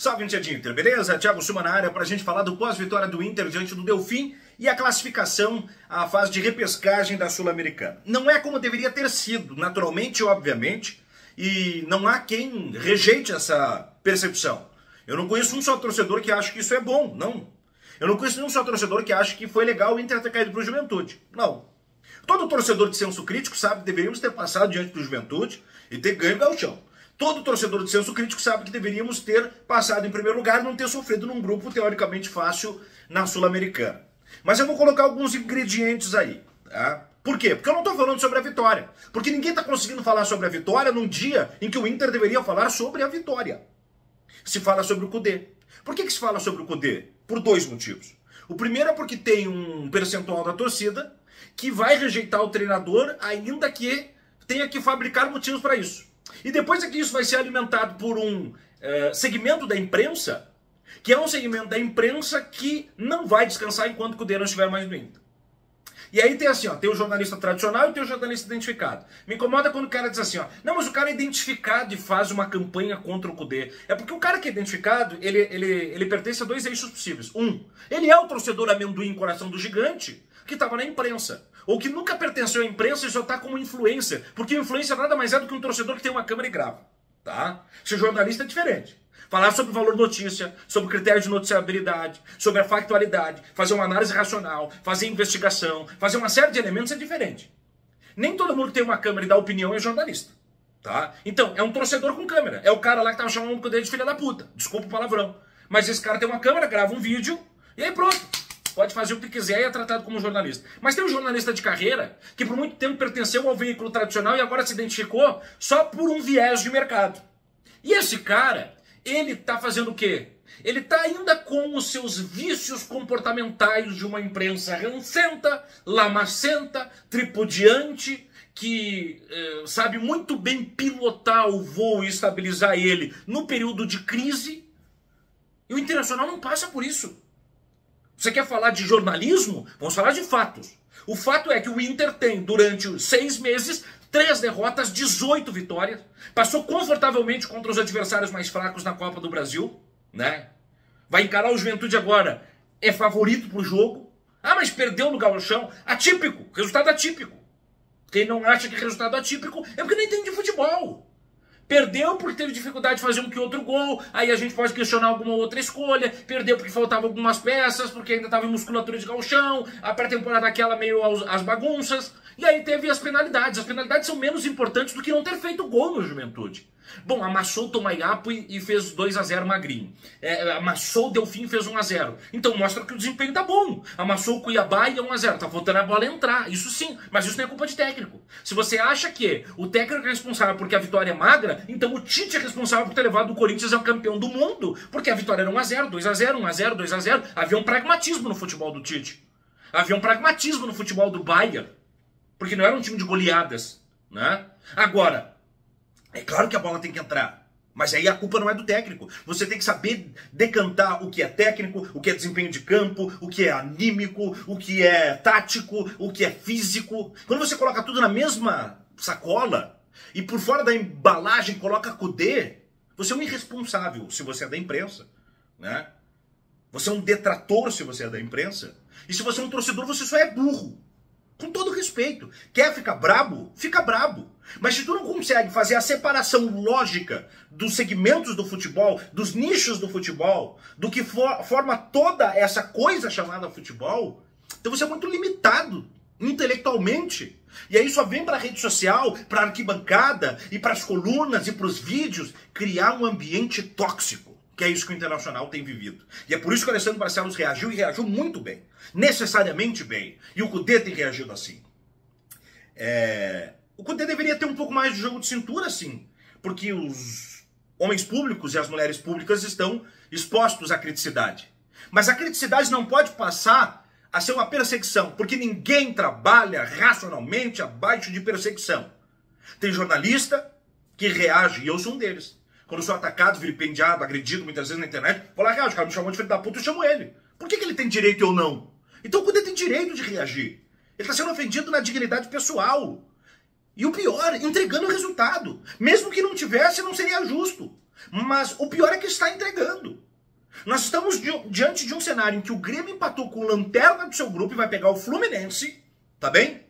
Salve, Inter, Inter, beleza? Thiago Silva na área para a gente falar do pós-vitória do Inter diante do Delfim e a classificação à fase de repescagem da Sul-Americana. Não é como deveria ter sido, naturalmente, obviamente, e não há quem rejeite essa percepção. Eu não conheço um só torcedor que acha que isso é bom, não. Eu não conheço nenhum só torcedor que acha que foi legal o Inter ter caído para o Juventude, não. Todo torcedor de senso crítico sabe que deveríamos ter passado diante do Juventude e ter ganho o Gauchão. Todo torcedor de senso crítico sabe que deveríamos ter passado em primeiro lugar e não ter sofrido num grupo teoricamente fácil na Sul-Americana. Mas eu vou colocar alguns ingredientes aí, tá? Por quê? Porque eu não estou falando sobre a vitória. Porque ninguém está conseguindo falar sobre a vitória num dia em que o Inter deveria falar sobre a vitória. Se fala sobre o Kudê. Por que se fala sobre o Kudê? Por dois motivos. O primeiro é porque tem um percentual da torcida que vai rejeitar o treinador ainda que tenha que fabricar motivos para isso. E depois é que isso vai ser alimentado por um segmento da imprensa, que é um segmento da imprensa que não vai descansar enquanto o Kudê não estiver mais no Inter. E aí tem assim, ó, tem o jornalista tradicional e tem o jornalista identificado. Me incomoda quando o cara diz assim, ó, não, mas o cara é identificado e faz uma campanha contra o Kudê. É porque o cara que é identificado, ele pertence a dois eixos possíveis. Um, ele é o torcedor amendoim coração do gigante, que estava na imprensa. Ou que nunca pertenceu à imprensa e só está como influencer. Porque influencer nada mais é do que um torcedor que tem uma câmera e grava. Tá? Ser jornalista é diferente. Falar sobre valor notícia, sobre critério de noticiabilidade, sobre a factualidade, fazer uma análise racional, fazer investigação, fazer uma série de elementos é diferente. Nem todo mundo que tem uma câmera e dá opinião é jornalista. Tá? Então, é um torcedor com câmera. É o cara lá que tava chamando o Kudê de filha da puta. Desculpa o palavrão. Mas esse cara tem uma câmera, grava um vídeo e aí pronto. Pode fazer o que quiser e é tratado como jornalista. Mas tem um jornalista de carreira que por muito tempo pertenceu ao veículo tradicional e agora se identificou só por um viés de mercado. E esse cara, ele tá fazendo o quê? Ele tá ainda com os seus vícios comportamentais de uma imprensa rancenta, lamacenta, tripudiante, que sabe muito bem pilotar o voo e estabilizar ele no período de crise. E o Internacional não passa por isso. Você quer falar de jornalismo? Vamos falar de fatos. O fato é que o Inter tem, durante 6 meses, 3 derrotas, 18 vitórias. Passou confortavelmente contra os adversários mais fracos na Copa do Brasil, né? Vai encarar o Juventude agora. É favorito pro jogo. Ah, mas perdeu no Gauchão. Atípico. Resultado atípico. Quem não acha que é resultado atípico é porque não entende de futebol. Perdeu porque teve dificuldade de fazer um que outro gol, aí a gente pode questionar alguma outra escolha. Perdeu porque faltavam algumas peças, porque ainda estava em musculatura de gauchão, a pré-temporada aquela meio às bagunças. E aí teve as penalidades. As penalidades são menos importantes do que não ter feito gol no Juventude. Bom, amassou o Tomaiapo e fez 2-0 magrinho. Amassou o Delfim e fez 1-0. Então mostra que o desempenho tá bom. Amassou o Cuiabá e é 1-0. Tá faltando a bola entrar. Isso sim, mas isso não é culpa de técnico. Se você acha que o técnico é responsável porque a vitória é magra, então o Tite é responsável por ter levado o Corinthians ao campeão do mundo. Porque a vitória era 1-0, 2-0, 1-0, 2-0. Havia um pragmatismo no futebol do Tite. Havia um pragmatismo no futebol do Bayern. Porque não era um time de goleadas, né? Agora, é claro que a bola tem que entrar, mas aí a culpa não é do técnico. Você tem que saber decantar o que é técnico, o que é desempenho de campo, o que é anímico, o que é tático, o que é físico. Quando você coloca tudo na mesma sacola e por fora da embalagem coloca Kudê, você é um irresponsável se você é da imprensa, né? Você é um detrator se você é da imprensa. E se você é um torcedor, você só é burro. Com todo respeito. Quer ficar brabo? Fica brabo. Mas se tu não consegue fazer a separação lógica dos segmentos do futebol, dos nichos do futebol, do que forma toda essa coisa chamada futebol, então você é muito limitado intelectualmente. E aí só vem para a rede social, para a arquibancada, e para as colunas, e para os vídeos, criar um ambiente tóxico. Que é isso que o Internacional tem vivido. E é por isso que o Alessandro Barcelos reagiu e reagiu muito bem. Necessariamente bem. E o Kudê tem reagido assim. O Kudê deveria ter um pouco mais de jogo de cintura, sim. Porque os homens públicos e as mulheres públicas estão expostos à criticidade. Mas a criticidade não pode passar a ser uma perseguição. Porque ninguém trabalha racionalmente abaixo de perseguição. Tem jornalista que reage, e eu sou um deles. Quando eu sou atacado, vilipendiado, agredido muitas vezes na internet, vou lá, o cara me chamou de filho da puta, eu chamo ele. Por que ele tem direito e eu não? Então o Kudê tem direito de reagir. Ele está sendo ofendido na dignidade pessoal. E o pior, entregando o resultado. Mesmo que não tivesse, não seria justo. Mas o pior é que está entregando. Nós estamos diante de um cenário em que o Grêmio empatou com o lanterna do seu grupo e vai pegar o Fluminense, tá bem?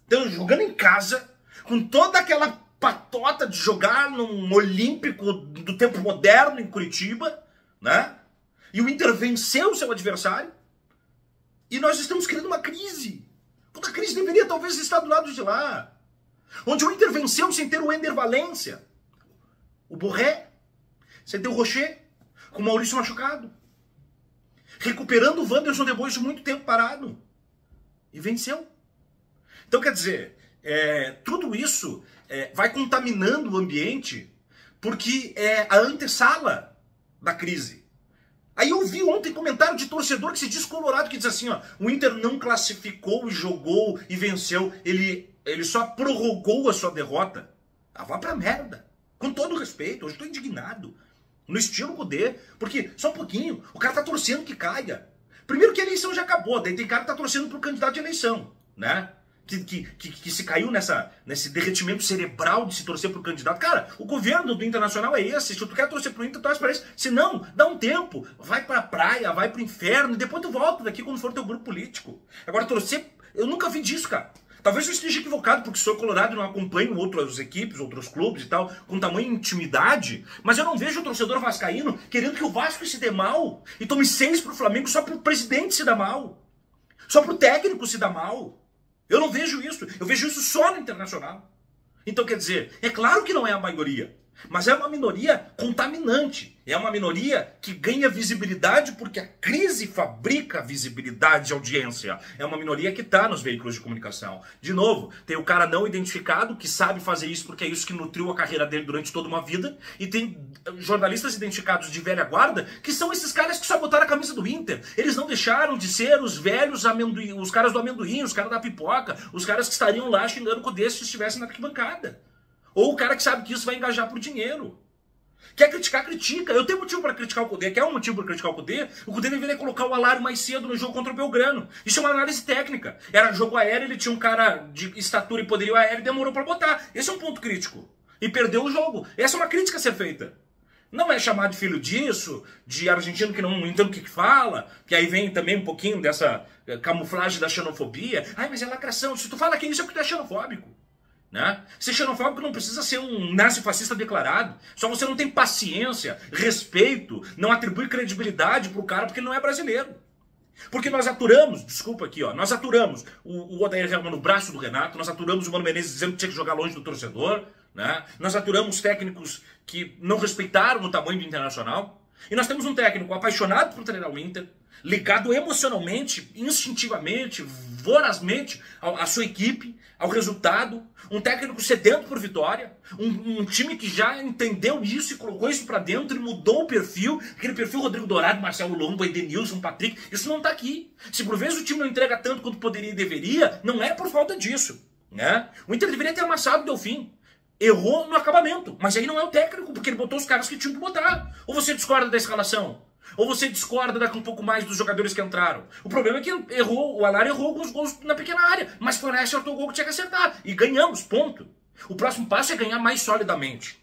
Então, jogando em casa, com toda aquela patota de jogar num Olímpico do tempo moderno em Curitiba, né? E o Inter venceu o seu adversário. E nós estamos criando uma crise. Quando a crise deveria talvez estar do lado de lá. Onde o Inter venceu sem ter o Ender Valência, o Borré, sem ter o Rocher, com o Maurício machucado. Recuperando o Wanderson depois de muito tempo parado. E venceu. Então, quer dizer, tudo isso vai contaminando o ambiente porque é a antessala da crise. Aí eu vi ontem comentário de torcedor que se diz colorado, que diz assim, ó, o Inter não classificou, jogou e venceu, ele só prorrogou a sua derrota. Ah, vá pra merda. Com todo respeito, hoje eu tô indignado. No estilo Cudê, porque, só um pouquinho, o cara tá torcendo que caia. Primeiro que a eleição já acabou, daí tem cara que tá torcendo pro candidato de eleição, né? Que se caiu nesse derretimento cerebral de se torcer pro candidato. Cara, o governo do Internacional é esse. Se tu quer torcer pro Inter, torce pra esse. Se não, dá um tempo. Vai pra praia, vai pro inferno, e depois tu volta daqui quando for teu grupo político. Agora, torcer... Eu nunca vi disso, cara. Talvez eu esteja equivocado, porque sou colorado e não acompanho outras equipes, outros clubes e tal, com tamanha intimidade, mas eu não vejo o torcedor vascaíno querendo que o Vasco se dê mal e tome 6 pro Flamengo só pro presidente se dar mal. Só pro técnico se dar mal. Eu não vejo isso. Eu vejo isso só no Internacional. Então, quer dizer, é claro que não é a maioria, mas é uma minoria contaminante. É uma minoria que ganha visibilidade porque a crise fabrica visibilidade e audiência. É uma minoria que está nos veículos de comunicação. De novo, tem o cara não identificado que sabe fazer isso porque é isso que nutriu a carreira dele durante toda uma vida. E tem jornalistas identificados de velha guarda que são esses caras que só botaram a camisa do Inter. Eles não deixaram de ser os velhos amendoim, os caras do amendoim, os caras da pipoca, os caras que estariam lá xingando com o desse se estivessem na arquibancada. Ou o cara que sabe que isso vai engajar por dinheiro. Quer criticar, critica. Eu tenho motivo para criticar o Cudê. Quer um motivo para criticar o Cudê? O Cudê deveria colocar o Alário mais cedo no jogo contra o Belgrano. Isso é uma análise técnica. Era jogo aéreo, ele tinha um cara de estatura e poderio aéreo e demorou para botar. Esse é um ponto crítico. E perdeu o jogo. Essa é uma crítica a ser feita. Não é chamar de filho disso, de argentino que não entende o que fala, que aí vem também um pouquinho dessa camuflagem da xenofobia. Ai, mas é lacração. Se tu fala que isso é porque tu é xenofóbico. Né? Ser xenofóbico não precisa ser um nazifascista declarado. Só você não tem paciência, respeito, não atribui credibilidade pro cara porque ele não é brasileiro. Porque nós aturamos, desculpa aqui, ó, nós aturamos o Odair Helman no braço do Renato, nós aturamos o Mano Menezes dizendo que tinha que jogar longe do torcedor, né? Nós aturamos técnicos que não respeitaram o tamanho do Internacional. E nós temos um técnico apaixonado por treinar o Inter, ligado emocionalmente, instintivamente, vorazmente à sua equipe, ao resultado, um técnico sedento por vitória, um time que já entendeu isso e colocou isso pra dentro e mudou o perfil, aquele perfil Rodrigo Dourado, Marcelo Lombo, Edenilson, Patrick, isso não tá aqui. Se por vezes o time não entrega tanto quanto poderia e deveria, não é por falta disso, né? O Inter deveria ter amassado o Delfim. Errou no acabamento, mas aí não é o técnico, porque ele botou os caras que tinham que botar. Ou você discorda da escalação? Ou você discorda daqui um pouco mais dos jogadores que entraram? O problema é que o Alário errou alguns gols na pequena área, mas foi lá e acertou o gol que tinha que acertar. E ganhamos, ponto. O próximo passo é ganhar mais solidamente.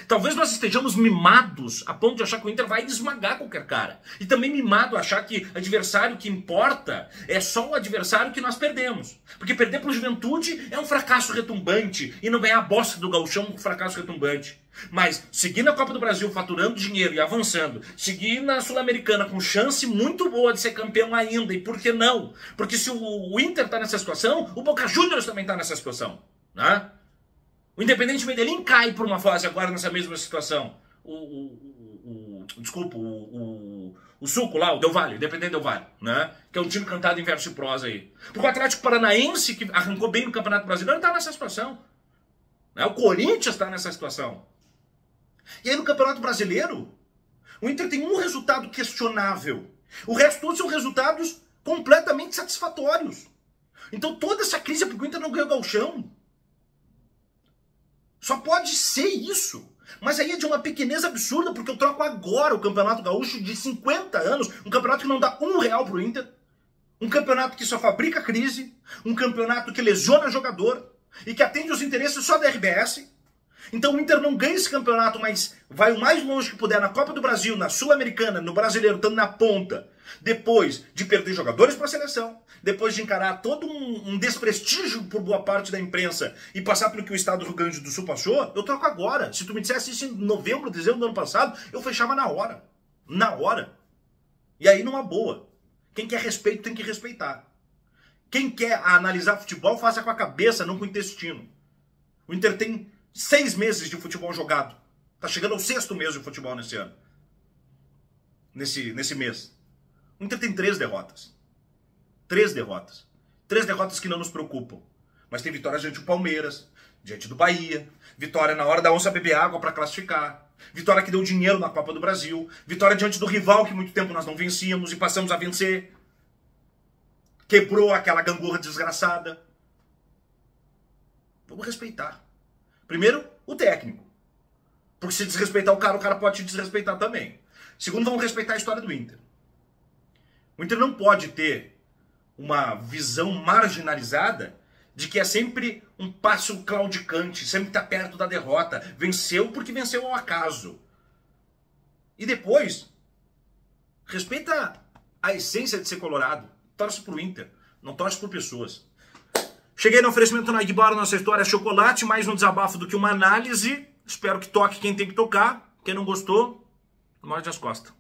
Talvez nós estejamos mimados a ponto de achar que o Inter vai esmagar qualquer cara. E também mimado a achar que adversário que importa é só o adversário que nós perdemos. Porque perder pro Juventude é um fracasso retumbante. E não ganhar a bosta do Gauchão é um fracasso retumbante. Mas seguir na Copa do Brasil faturando dinheiro e avançando, seguir na Sul-Americana com chance muito boa de ser campeão ainda. E por que não? Porque se o Inter tá nessa situação, o Boca Juniors também tá nessa situação, né? O Independente Medellín cai por uma fase agora nessa mesma situação. O Suco lá, o Del Valle, o Independente Del Valle, né? Que é um time cantado em verso e prosa aí. Porque o Atlético Paranaense, que arrancou bem no Campeonato Brasileiro, está nessa situação. Né? O Corinthians está nessa situação. E aí no Campeonato Brasileiro, o Inter tem um resultado questionável. O resto todos são resultados completamente satisfatórios. Então toda essa crise é porque o Inter não ganhou o Gauchão. Só pode ser isso. Mas aí é de uma pequenez absurda, porque eu troco agora o Campeonato Gaúcho de 50 anos, um campeonato que não dá R$1 pro Inter, um campeonato que só fabrica crise, um campeonato que lesiona jogador e que atende os interesses só da RBS, Então o Inter não ganha esse campeonato, mas vai o mais longe que puder na Copa do Brasil, na Sul-Americana, no Brasileiro, estando na ponta. Depois de perder jogadores para a seleção, depois de encarar todo um desprestígio por boa parte da imprensa e passar pelo que o Estado do Rio Grande do Sul passou, eu troco agora. Se tu me dissesse isso em novembro, dezembro do ano passado, eu fechava na hora. Na hora. E aí numa boa. Quem quer respeito tem que respeitar. Quem quer analisar futebol, faça com a cabeça, não com o intestino. O Inter tem 6 meses de futebol jogado. Tá chegando ao 6º mês de futebol nesse ano. Nesse mês. O Inter tem 3 derrotas. 3 derrotas. 3 derrotas que não nos preocupam. Mas tem vitórias diante do Palmeiras, diante do Bahia, vitória na hora da onça beber água para classificar, vitória que deu dinheiro na Copa do Brasil, vitória diante do rival que muito tempo nós não vencíamos e passamos a vencer. Quebrou aquela gangorra desgraçada. Vamos respeitar. Primeiro, o técnico. Porque se desrespeitar o cara pode te desrespeitar também. Segundo, vamos respeitar a história do Inter. O Inter não pode ter uma visão marginalizada de que é sempre um passo claudicante, sempre está perto da derrota. Venceu porque venceu ao acaso. E depois, respeita a essência de ser colorado. Torce pro Inter, não torce por pessoas. Cheguei no oferecimento na Igbar, nossa história é chocolate, mais um desabafo do que uma análise. Espero que toque quem tem que tocar. Quem não gostou, morde as costas.